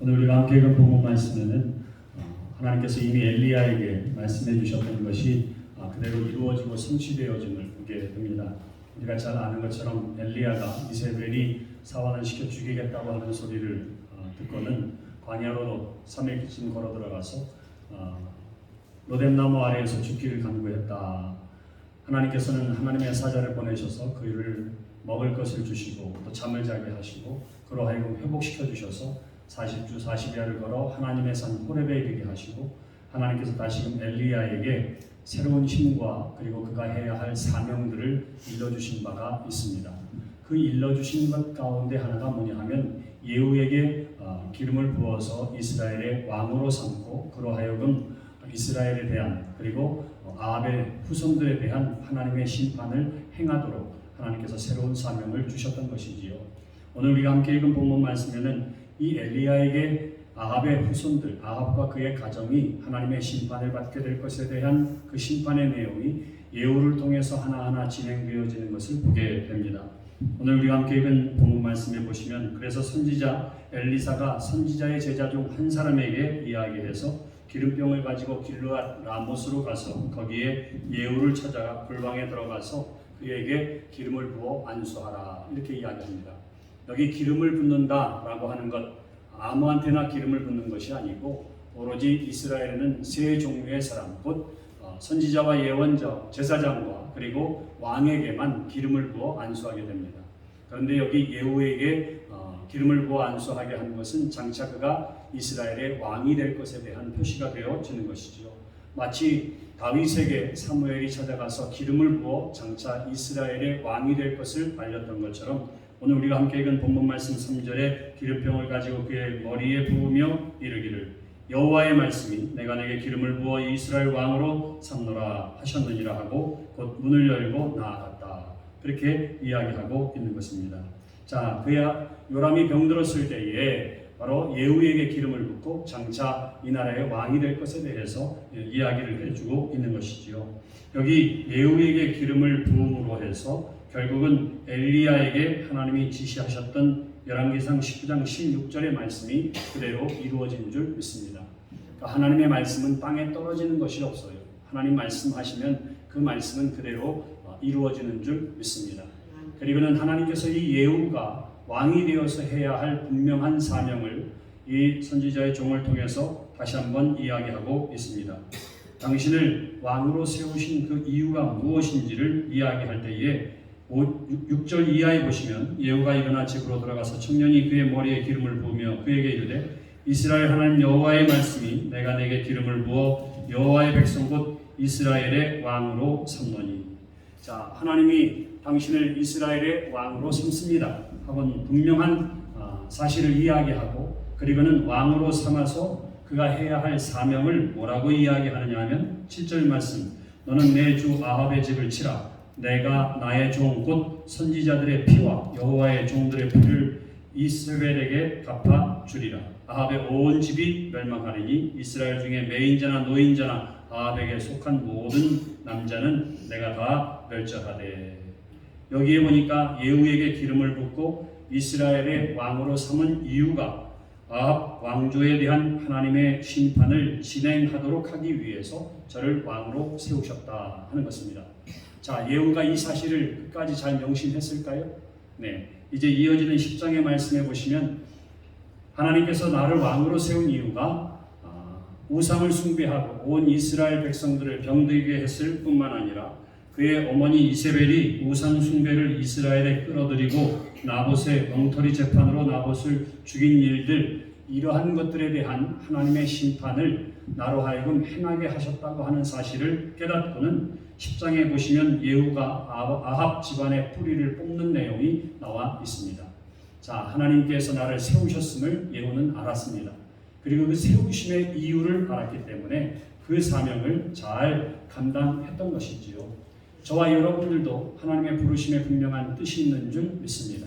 오늘 우리가 함께 읽은 본문 말씀에는 하나님께서 이미 엘리야에게 말씀해 주셨던 것이 그대로 이루어지고 성취되어짐을 보게 됩니다. 우리가 잘 아는 것처럼 엘리야가 이세벨이 사환을 시켜 죽이겠다고 하는 소리를 듣고는 광야로 3일쯤 걸어 들어가서 로뎀나무 아래에서 죽기를 간구했다. 하나님께서는 하나님의 사자를 보내셔서 그를 먹을 것을 주시고 또 잠을 자게 하시고 그로 하여금 회복시켜 주셔서 40주 40야를 걸어 하나님의 산 호렙에 이르게 하시고 하나님께서 다시금 엘리야에게 새로운 힘과 그리고 그가 해야 할 사명들을 일러주신 바가 있습니다. 그 일러주신 것 가운데 하나가 뭐냐 하면 예후에게 기름을 부어서 이스라엘의 왕으로 삼고 그로 하여금 이스라엘에 대한 그리고 아합의 후손들에 대한 하나님의 심판을 행하도록 하나님께서 새로운 사명을 주셨던 것이지요. 오늘 우리가 함께 읽은 본문 말씀에는 이 엘리야에게 아합의 후손들, 아합과 그의 가정이 하나님의 심판을 받게 될 것에 대한 그 심판의 내용이 예후를 통해서 하나하나 진행되어지는 것을 보게 됩니다. 오늘 우리가 함께 읽은 본문 말씀에 보시면 그래서 선지자 엘리사가 선지자의 제자 중 한 사람에게 이야기해서 기름병을 가지고 길르앗 라못으로 가서 거기에 예후를 찾아가 골방에 들어가서 그에게 기름을 부어 안수하라 이렇게 이야기합니다. 여기 기름을 붓는다라고 하는 것 아무한테나 기름을 붓는 것이 아니고 오로지 이스라엘에는 세 종류의 사람 곧 선지자와 예언자, 제사장과 그리고 왕에게만 기름을 부어 안수하게 됩니다. 그런데 여기 예후에게 기름을 부어 안수하게 한 것은 장차 그가 이스라엘의 왕이 될 것에 대한 표시가 되어지는 것이지요. 마치 다윗에게 사무엘이 찾아가서 기름을 부어 장차 이스라엘의 왕이 될 것을 알렸던 것처럼 오늘 우리가 함께 읽은 본문 말씀 3절에 기름병을 가지고 그의 머리에 부으며 이르기를 여호와의 말씀이 내가 내게 기름을 부어 이스라엘 왕으로 삼노라 하셨느니라 하고 곧 문을 열고 나아갔다. 그렇게 이야기하고 있는 것입니다. 자, 그야 요람이 병들었을 때에 바로 예후에게 기름을 붓고 장차 이 나라의 왕이 될 것에 대해서 이야기를 해주고 있는 것이지요. 여기 예후에게 기름을 부음으로 해서 결국은 엘리야에게 하나님이 지시하셨던 열왕기상 19장 16절의 말씀이 그대로 이루어진 줄 믿습니다. 그러니까 하나님의 말씀은 땅에 떨어지는 것이 없어요. 하나님 말씀하시면 그 말씀은 그대로 이루어지는 줄 믿습니다. 그리고는 하나님께서 이 예후가 왕이 되어서 해야 할 분명한 사명을 이 선지자의 종을 통해서 다시 한번 이야기하고 있습니다. 당신을 왕으로 세우신 그 이유가 무엇인지를 이야기할 때에 6절 이하에 보시면 예후가 일어나 집으로 들어가서 청년이 그의 머리에 기름을 부으며 그에게 이르되 이스라엘 하나님 여호와의 말씀이 내가 내게 기름을 부어 여호와의 백성 곧 이스라엘의 왕으로 삼노니. 자, 하나님이 당신을 이스라엘의 왕으로 삼습니다 하고는 분명한 사실을 이야기하고 그리고는 왕으로 삼아서 그가 해야 할 사명을 뭐라고 이야기하느냐 하면 7절 말씀 너는 내 주 아합의 집을 치라 내가 나의 종 곧 선지자들의 피와 여호와의 종들의 피를 이스라엘에게 갚아 주리라. 아합의 온 집이 멸망하리니 이스라엘 중에 매인자나 노인자나 아합에게 속한 모든 남자는 내가 다 멸절하되. 여기에 보니까 예후에게 기름을 붓고 이스라엘의 왕으로 삼은 이유가 아합 왕조에 대한 하나님의 심판을 진행하도록 하기 위해서 저를 왕으로 세우셨다 하는 것입니다. 자, 예후가 이 사실을 끝까지 잘 명심했을까요? 네, 이제 이어지는 10장의 말씀에 보시면 하나님께서 나를 왕으로 세운 이유가 우상을 숭배하고 온 이스라엘 백성들을 병들게 했을 뿐만 아니라 그의 어머니 이세벨이 우상 숭배를 이스라엘에 끌어들이고 나봇의 엉터리 재판으로 나봇을 죽인 일들 이러한 것들에 대한 하나님의 심판을 나로 하여금 행하게 하셨다고 하는 사실을 깨닫고는 10장에 보시면 예후가 아합 집안의 뿌리를 뽑는 내용이 나와 있습니다. 자, 하나님께서 나를 세우셨음을 예후는 알았습니다. 그리고 그 세우심의 이유를 알았기 때문에 그 사명을 잘 감당했던 것이지요. 저와 여러분들도 하나님의 부르심에 분명한 뜻이 있는 줄 믿습니다.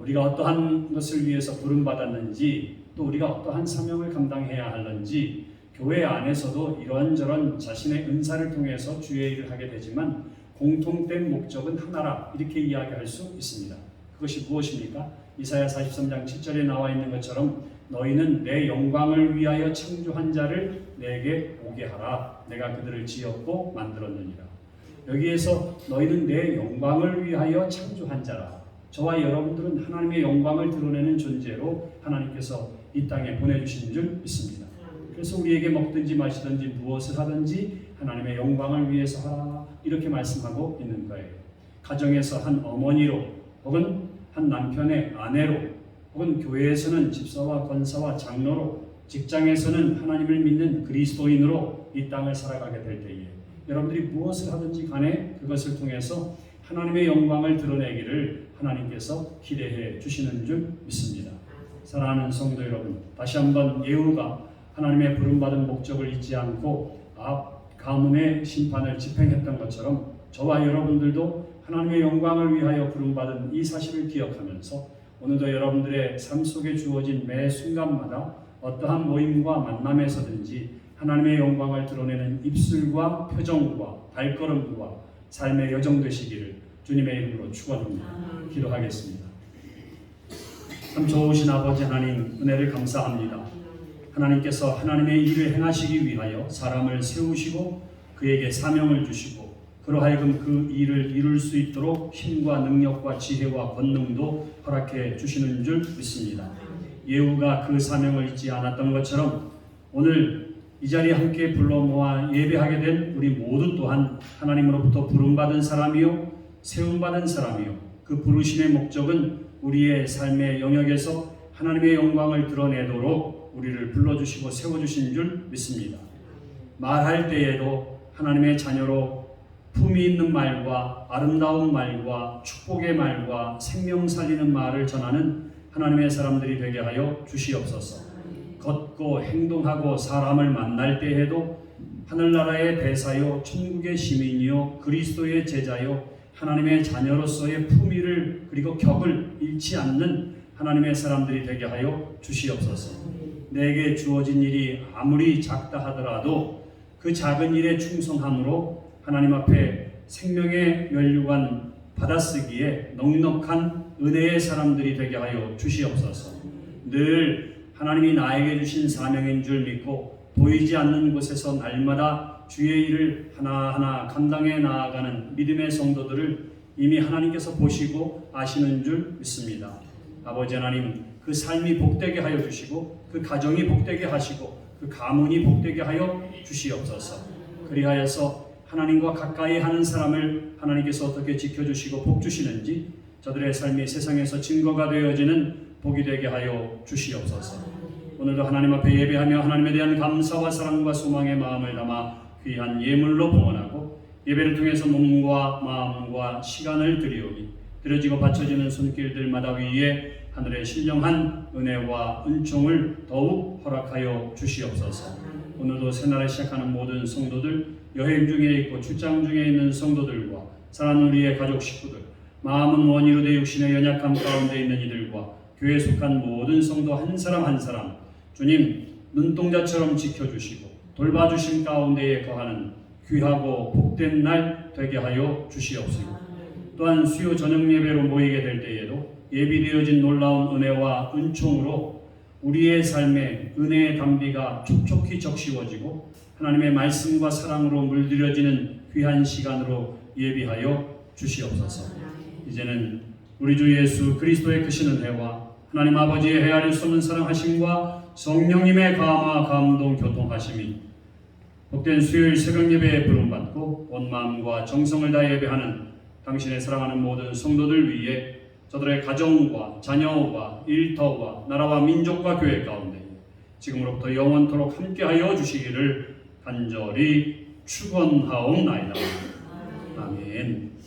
우리가 어떠한 것을 위해서 부름받았는지 또 우리가 어떠한 사명을 감당해야 하는지 교회 안에서도 이런저런 자신의 은사를 통해서 주의 일을 하게 되지만 공통된 목적은 하나라 이렇게 이야기할 수 있습니다. 그것이 무엇입니까? 이사야 43장 7절에 나와 있는 것처럼 너희는 내 영광을 위하여 창조한 자를 내게 오게 하라. 내가 그들을 지었고 만들었느니라. 여기에서 너희는 내 영광을 위하여 창조한 자라. 저와 여러분들은 하나님의 영광을 드러내는 존재로 하나님께서 이 땅에 보내주신 줄 믿습니다. 그래서 우리에게 먹든지 마시든지 무엇을 하든지 하나님의 영광을 위해서 하라, 이렇게 말씀하고 있는 거예요. 가정에서 한 어머니로, 혹은 한 남편의 아내로, 혹은 교회에서는 집사와 권사와 장로로, 직장에서는 하나님을 믿는 그리스도인으로 이 땅을 살아가게 될 때에 여러분들이 무엇을 하든지 간에 그것을 통해서 하나님의 영광을 드러내기를 하나님께서 기대해 주시는 줄 믿습니다. 사랑하는 성도 여러분, 다시 한번 예후가 하나님의 부름받은 목적을 잊지 않고 앞 가문의 심판을 집행했던 것처럼 저와 여러분들도 하나님의 영광을 위하여 부름받은 이 사실을 기억하면서 오늘도 여러분들의 삶 속에 주어진 매 순간마다 어떠한 모임과 만남에서든지 하나님의 영광을 드러내는 입술과 표정과 발걸음과 삶의 여정 되시기를 주님의 이름으로 축원합니다. 기도하겠습니다. 참 좋으신 아버지 하나님, 은혜를 감사합니다. 하나님께서 하나님의 일을 행하시기 위하여 사람을 세우시고 그에게 사명을 주시고 그로 하여금 그 일을 이룰 수 있도록 힘과 능력과 지혜와 권능도 허락해 주시는 줄 믿습니다. 예후가 그 사명을 잊지 않았던 것처럼 오늘 이 자리에 함께 불러 모아 예배하게 된 우리 모두 또한 하나님으로부터 부름받은 사람이요 세움받은 사람이요 그 부르심의 목적은 우리의 삶의 영역에서 하나님의 영광을 드러내도록 우리를 불러주시고 세워주신 줄 믿습니다. 말할 때에도 하나님의 자녀로 품위 있는 말과 아름다운 말과 축복의 말과 생명 살리는 말을 전하는 하나님의 사람들이 되게 하여 주시옵소서. 걷고 행동하고 사람을 만날 때에도 하늘나라의 대사요 천국의 시민이요 그리스도의 제자요 하나님의 자녀로서의 품위를 그리고 격을 잃지 않는 하나님의 사람들이 되게 하여 주시옵소서. 내게 주어진 일이 아무리 작다 하더라도 그 작은 일에 충성함으로 하나님 앞에 생명의 면류관 받아쓰기에 넉넉한 은혜의 사람들이 되게 하여 주시옵소서. 늘 하나님이 나에게 주신 사명인 줄 믿고 보이지 않는 곳에서 날마다 주의 일을 하나하나 감당해 나아가는 믿음의 성도들을 이미 하나님께서 보시고 아시는 줄 믿습니다. 아버지 하나님, 그 삶이 복되게 하여 주시고 그 가정이 복되게 하시고 그 가문이 복되게 하여 주시옵소서. 그리하여서 하나님과 가까이 하는 사람을 하나님께서 어떻게 지켜주시고 복주시는지 저들의 삶이 세상에서 증거가 되어지는 복이 되게 하여 주시옵소서. 오늘도 하나님 앞에 예배하며 하나님에 대한 감사와 사랑과 소망의 마음을 담아 귀한 예물로 봉헌하고 예배를 통해서 몸과 마음과 시간을 드리오니 드려지고 바쳐지는 손길들마다 위에 하늘의 신령한 은혜와 은총을 더욱 허락하여 주시옵소서. 오늘도 새날에 시작하는 모든 성도들, 여행 중에 있고 출장 중에 있는 성도들과 사랑하는 우리의 가족 식구들, 마음은 원이로 되 육신의 연약함 가운데 있는 이들과 교회에 속한 모든 성도 한 사람 한 사람 주님 눈동자처럼 지켜주시고 돌봐주신 가운데에 거하는 귀하고 복된 날 되게 하여 주시옵소서. 또한 수요 저녁 예배로 모이게 될 때에도 예비되어진 놀라운 은혜와 은총으로 우리의 삶에 은혜의 담비가 촉촉히 적시워지고 하나님의 말씀과 사랑으로 물들여지는 귀한 시간으로 예비하여 주시옵소서. 이제는 우리 주 예수 그리스도의 크신 은혜와 하나님 아버지의 헤아릴 수 없는 사랑하심과 성령님의 감화 감동 교통하심이 복된 수요일 새벽 예배에 부름받고 온 마음과 정성을 다해 예배하는 당신의 사랑하는 모든 성도들 위해 저들의 가정과 자녀와 일터와 나라와 민족과 교회 가운데 지금으로부터 영원토록 함께하여 주시기를 간절히 축원하옵나이다. 아멘.